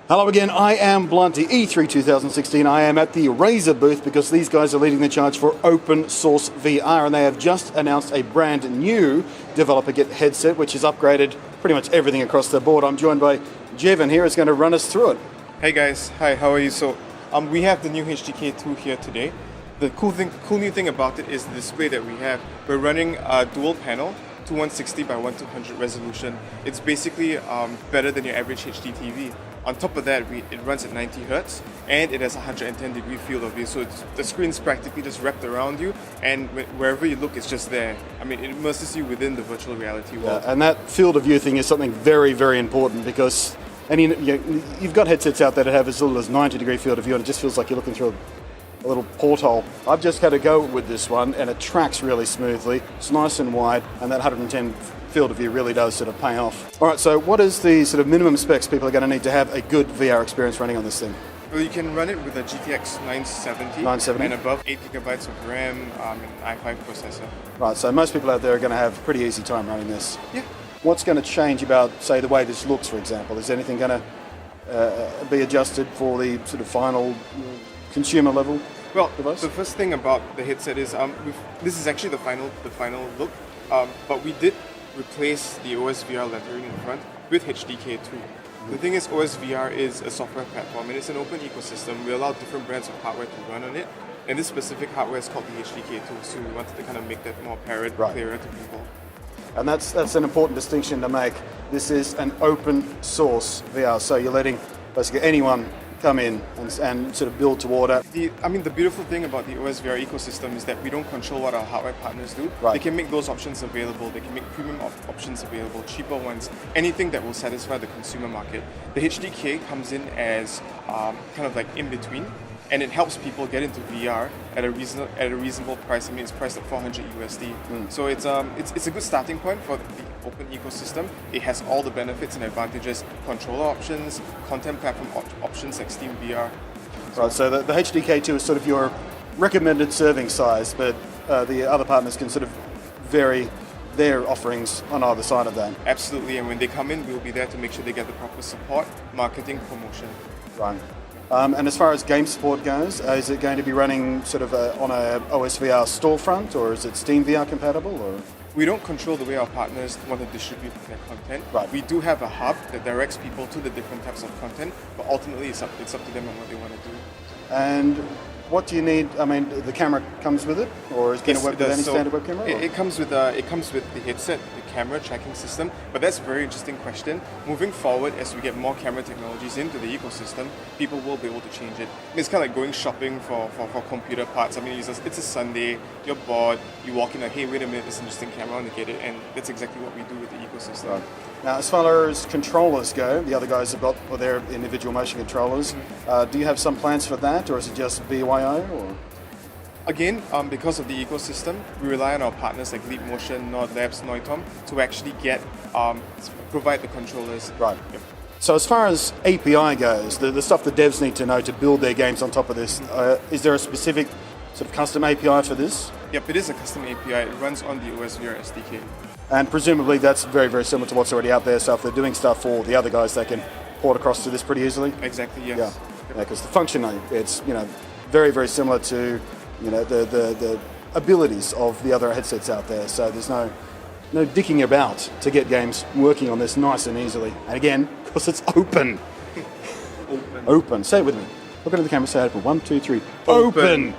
Hello again, I am Blunty, E3 2016. I am at the Razer booth because these guys are leading the charge for open source VR, and they have just announced a brand new developer kit headset which has upgraded pretty much everything across the board. I'm joined by Jevon here, who's going to run us through it. Hey guys, hi, how are you? So we have the new HDK 2 here today. The cool new thing about it is the display that we have. We're running a dual panel, 2160 by 1200 resolution. It's basically better than your average HD TV. On top of that, it runs at 90 Hz and it has a 110 degree field of view. So the screen's practically just wrapped around you, and wherever you look, it's just there. I mean, it immerses you within the virtual reality world. Yeah, and that field of view thing is something very, very important because you've got headsets out there that have as little as 90 degree field of view, and it just feels like you're looking through a little porthole. I've just had a go with this one and it tracks really smoothly. It's nice and wide, and that 110 field of view really does sort of pay off. All right, so what is the sort of minimum specs people are going to need to have a good VR experience running on this thing? Well, you can run it with a GTX 970 and above, 8 gigabytes of RAM and an i5 processor. Right, so most people out there are going to have a pretty easy time running this. Yeah. What's going to change about, say, the way this looks, for example? Is anything going to be adjusted for the sort of final consumer level device? The first thing about the headset is this is actually the final look, but we did replace the OSVR lettering in front with HDK 2. The thing is, OSVR is a software platform and it's an open ecosystem. We allow different brands of hardware to run on it, and this specific hardware is called the HDK 2, so we wanted to kind of make that more apparent, clearer to people. And that's an important distinction to make. This is an open source VR, so you're letting basically anyone come in and sort of build toward it. The beautiful thing about the OSVR ecosystem is that we don't control what our hardware partners do. Right. They can make those options available, they can make premium options available, cheaper ones, anything that will satisfy the consumer market. The HDK comes in as kind of like in between, and it helps people get into VR at a reasonable price. I mean, it's priced at $400 USD. So it's a good starting point for the open ecosystem. It has all the benefits and advantages: controller options, content platform options like Steam VR. Right. So the HDK 2 is sort of your recommended serving size, but the other partners can sort of vary their offerings on either side of that. Absolutely, and when they come in, we'll be there to make sure they get the proper support, marketing, promotion. Right. And as far as game support goes, is it going to be running sort of on a OSVR storefront, or is it Steam VR compatible? Or? We don't control the way our partners want to distribute their content. Right. We do have a hub that directs people to the different types of content, but ultimately it's up to them on what they want to do. And what do you need? I mean, the camera comes with it, or is it going to work with any standard web camera? It comes with the headset, the camera tracking system. But that's a very interesting question. Moving forward, as we get more camera technologies into the ecosystem, people will be able to change it. It's kind of like going shopping for computer parts. I mean, it's a Sunday, you're bored, you walk in like, hey, wait a minute, this interesting camera, I want to get it, and that's exactly what we do with the ecosystem. Right. Now, as far as controllers go, the other guys have got their individual motion controllers. Do you have some plans for that, or is it just BYO? Or? Again, because of the ecosystem, we rely on our partners like Leap Motion, Nord Labs, Noitom to actually provide the controllers. Right. Yep. So as far as API goes, the stuff the devs need to know to build their games on top of this, is there a specific sort of custom API for this? Yep, it is a custom API. It runs on the OSVR SDK. And presumably that's very, very similar to what's already out there, so if they're doing stuff for the other guys, they can port across to this pretty easily? Exactly, yes. Yeah, because the functionality, it's very, very similar to the abilities of the other headsets out there, so there's no dicking about to get games working on this nice and easily. And again, because it's open. Open. Say it with me. Look into the camera, say open. 1, 2, 3. Open!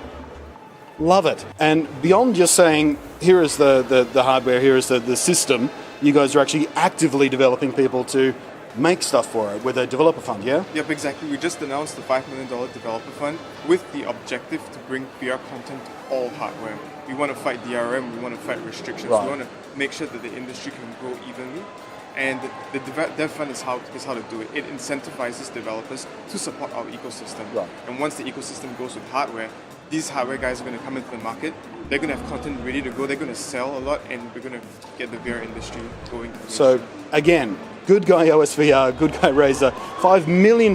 Love it. And beyond just saying, here is the hardware, here is the system, you guys are actually actively developing people to make stuff for it with a developer fund, yeah? Yep, exactly. We just announced the $5 million developer fund with the objective to bring VR content to all hardware. We want to fight DRM, we want to fight restrictions, Right. We want to make sure that the industry can grow evenly. And the dev fund is how to do it. It incentivizes developers to support our ecosystem. Right. And once the ecosystem goes with hardware, these hardware guys are going to come into the market. They're going to have content ready to go. They're going to sell a lot, and we're going to get the VR industry going. So again, good guy OSVR, good guy Razer, $5 million,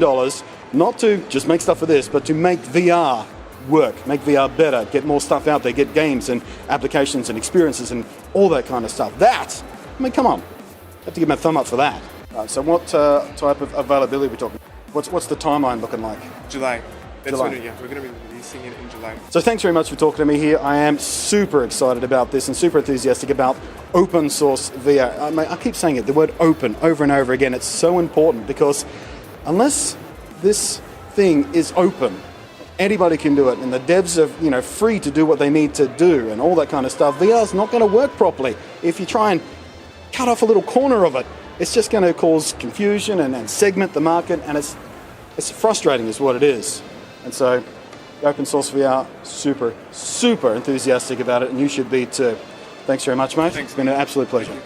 not to just make stuff for this, but to make VR work, make VR better, get more stuff out there, get games and applications and experiences and all that kind of stuff. That, I mean, come on. I have to give him a thumb up for that. So what type of availability are we talking? What's the timeline looking like? July. That's July. when we're going to be releasing it in July. So thanks very much for talking to me here. I am super excited about this and super enthusiastic about open source VR. I keep saying it, the word open, over and over again. It's so important because unless this thing is open, anybody can do it, and the devs are free to do what they need to do and all that kind of stuff. VR's not going to work properly if you try and cut off a little corner of it. It's just going to cause confusion and segment the market, and it's frustrating is what it is. And so open source VR, super enthusiastic about it, and you should be too. Thanks very much, mate. Thanks. It's been an absolute pleasure.